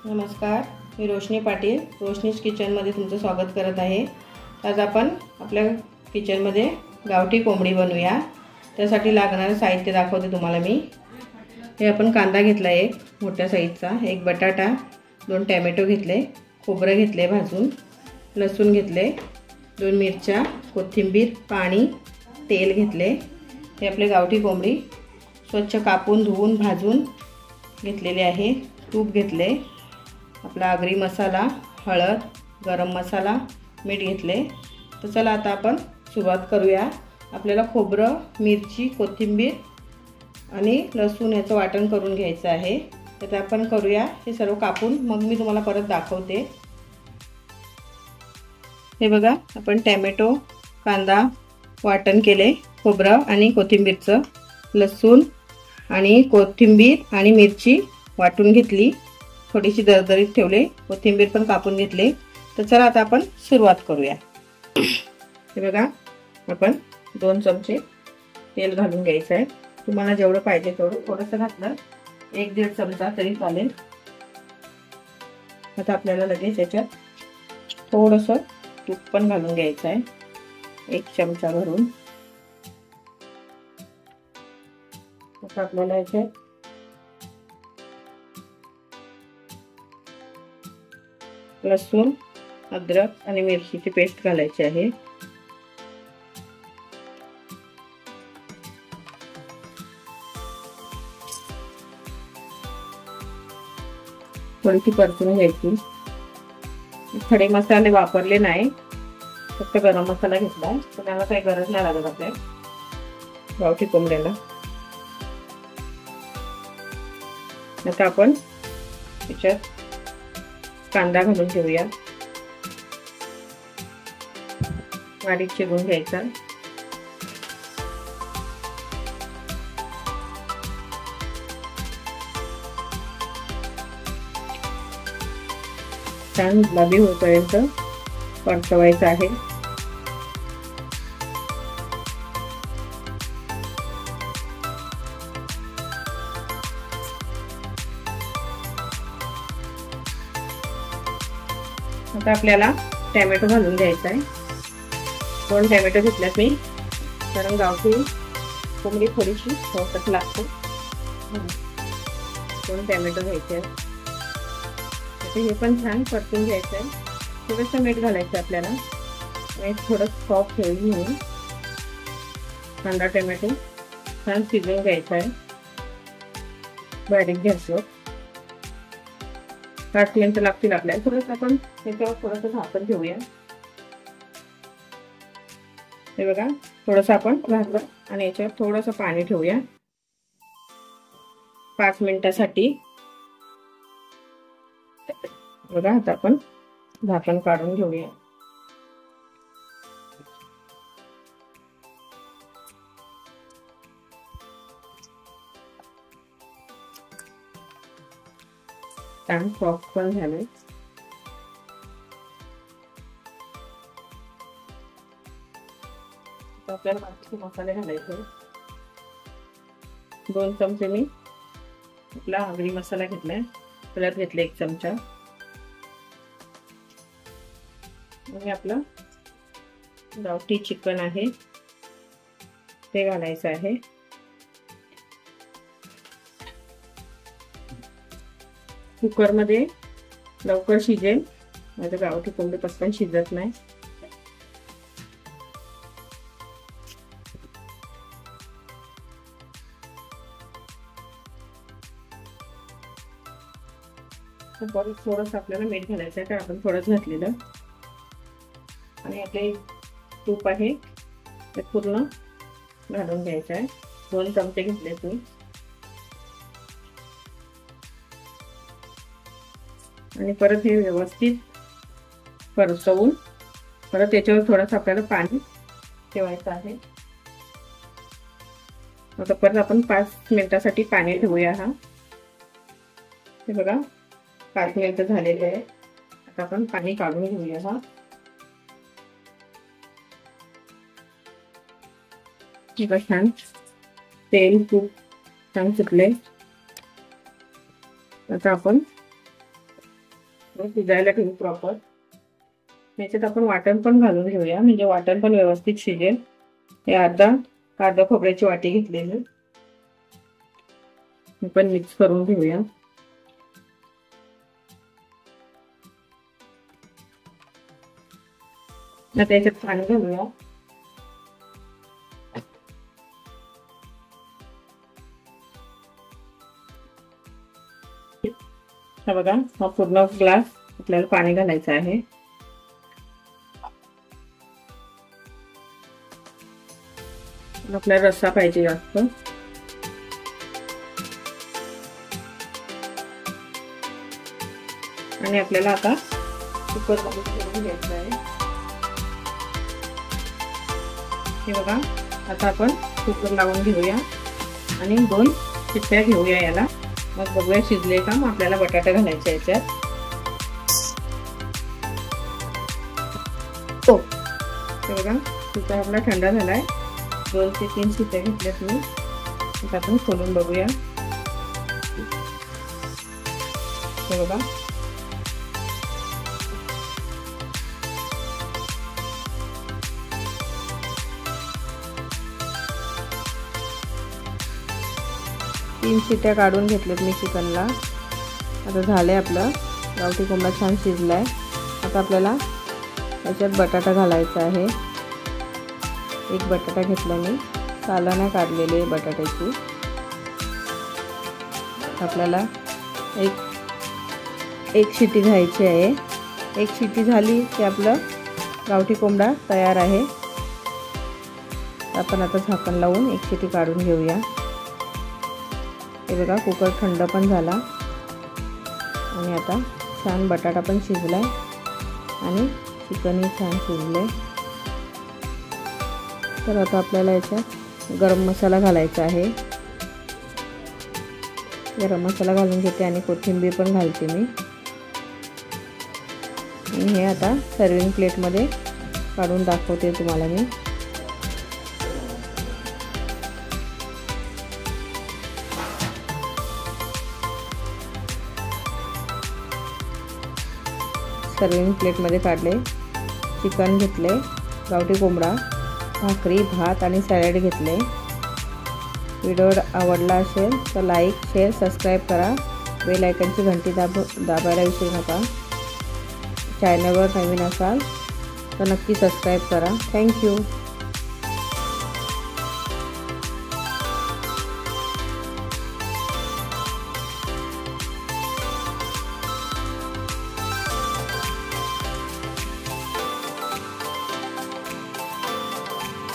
नमस्कार, मी रोशनी पाटील रोशनीज किचनमध्ये तुमचं स्वागत करत आहे। आज आपण आपल्या किचनमध्ये गावठी कोंबडी बनवूया। त्यासाठी लागणारे साहित्य दाखवते तुम्हाला मी। हे आपण कांदा घेतला एक मोठ्या साईजचा, एक बटाटा, 2 टोमॅटो घेतले, खोबरं घेतले भाजून, लसूण घेतले, 2 मिरच्या, कोथिंबीर, पाणी, तेल घेतले। हे आपले गावठी कोंबडी स्वच्छ कापून धुवून भाजून घेतलेले आहे। तूप घेतले, आपला आगरी मसाला, हळद, गरम मसाला, मीठ घेतले। तर चला आता आपण सुरुवात करूया। आपल्याला खोबरं, मिरची, कोथिंबीर आणि लसूण याचं वाटण करून घ्यायचं आहे। तर आपण करूया हे सर्व कापून, मग मी तुम्हाला परत दाखवते। हे बघा, आपण टोमॅटो, कांदा वाटण केले, खोबरं आणि कोथिंबीरचं, लसूण आणि कोथिंबीर आणि मिरची वाटून घेतली, थोडीशी दरदरीत ठेवले, कोथिंबीर पण कापून घेतले। तर चला आता आपण सुरुवात करूया। हे बघा, आपण 2 चमचे तेल घालून घ्यायचं आहे। तुम्हाला जेवढं पाहिजे तेवढं थोडंसं घातलं, 1-1.5 चमचा तरी चालेल। आता आपल्याला लगेच याच्यात थोडंसं तूप पण घालून घ्यायचं आहे, 1 चमचा भरून। आता आपल्याला याच्यात लसूण, अद्रक आणि मिरचीची पेस्ट घालायची आहे। थोडीशी परतून घ्यायची। खडे मसाले वापरले नाही, फक्त गरम मसाला घेतला, तर त्याला काही गरज नाही लागत आपल्या गावठी कोंबड्याला। आता आपण याच्यात कांदा घालून घेऊया, बारीक चिरून घ्यायचा। छान गुलाबी होईपर्यंत परतवायचं आहे। आता आपल्याला टोमॅटो घालून घ्यायचा आहे। 2 टोमॅटो घेतल्यात मी, कारण गावठी कोंबडी थोडीशी तिखट लागते। 2 टोमॅटो घ्यायचे आहेत। आता हे पण छान परतून घ्यायचं आहे। थोडंसं मीठ घालायचं आपल्याला, आणि थोडं सॉफ्ट होईल म्हणून कांदा टोमॅटो छान शिजवून घ्यायचा आहे बारीक गॅसवर। 5 मिनिटं लागतील आपल्याला। थोडंसं आपण त्याच्यावर थोडंसं झाकण ठेवूया। हे बघा, थोडंसं आपण झाकलं आणि याच्यावर थोडंसं पाणी ठेवूया 5 मिनिटासाठी। बघा, आता आपण झाकण काढून घेऊया। छान सॉफ्ट पण झाले। आपल्याला बाकीचे मसाले घालायचे। 2 चमचे मी आपला आगरी मसाला घेतलाय, त्यात घेतले 1 चमचा, आणि आपलं गावठी चिकन आहे ते घालायचं आहे। कुकर मध्ये लवकर शिजेल, माझं गावठी कोंबडी पटकन शिजत नाही। परत थोडंसं आपल्याला मीठ घालायचं आहे, कारण आपण थोडंच घातलेलं। आणि आपले तूप आहे ते पूर्ण घालून घ्यायचं आहे। 2 चमचे घेतले तूप, आणि परत हे व्यवस्थित परतवून परत याच्यावर थोडंसं आपल्याला पाणी ठेवायचं आहे। आता परत आपण 5 मिनिटासाठी पाणी ठेवूया। हे बघा, 5 मिनिटं झालेले आहे। आता आपण पाणी काढून घेऊया। छान तेल तूप छान सुटले। आता आपण शिजायला ठेवू प्रॉपर. याच्यात आपण वाटण पण घालून घेऊया, म्हणजे वाटण पण व्यवस्थित शिजेल. हे अर्धा कांदा खोबऱ्याची वाटी घेतलेली, हे पण मिक्स करून घेऊया. आता याच्यात पाणी घालूया. हा बघा, हा पूर्ण ग्लास आपल्याला पाणी घालायचं आहे. आपल्याला रस्सा पाहिजे जास्त. आणि आपल्याला आता कुकर मध्ये घ्यायचं आहे. हे बघा, आता आपण कुकर लावून घेऊया आणि 2 शिट्ट्या घेऊया याला. मग बघूया शिजले का. मग आपल्याला बटाटा घालायचा याच्यात. हो, हे बघा कुकर आपला थंड झालाय. 2 ते 3 शिट्ट्या घेतल्यात मी. आता आपण खोलून बघूया. हे बघा, तीन शिट्ट्या काढून घेतल्यात मी चिकनला. आता झालंय आपलं गावठी कोंबडा छान शिजलाय. आता आपल्याला याच्यात बटाटा घालायचा आहे. एक बटाटा घेतला मी, सालं नाही काढलेली बटाट्याची. आपल्याला एक शिट्टी घ्यायची आहे. एक शिट्टी झाली की आपलं गावठी कोंबडा तयार आहे. आपण आता झाकण लावून एक शिट्टी काढून घेऊया. हे बघा, कुकर थंड पण झाला आणि आता छान बटाटा पण शिजलाय आणि चिकनही छान शिजले. तर आता आपल्याला याच्यात गरम मसाला घालायचा आहे. गरम मसाला घालून घेते आणि कोथिंबीर पण घालते मी. आणि हे आता सर्विंग प्लेटमध्ये काढून दाखवते तुम्हाला मी. सर्विंग प्लेटमध्ये काढले. चिकन घेतले, गावठी कोंबडा, भाकरी, भात आणि सॅलड घेतले. व्हिडिओ आवडला असेल तर लाईक, शेअर, सबस्क्राईब करा. बेल आयकॉनची घंटी दाबायला विसरू नका. चॅनलवर नवीन असाल तर नक्की सबस्क्राईब करा. थँक्यू.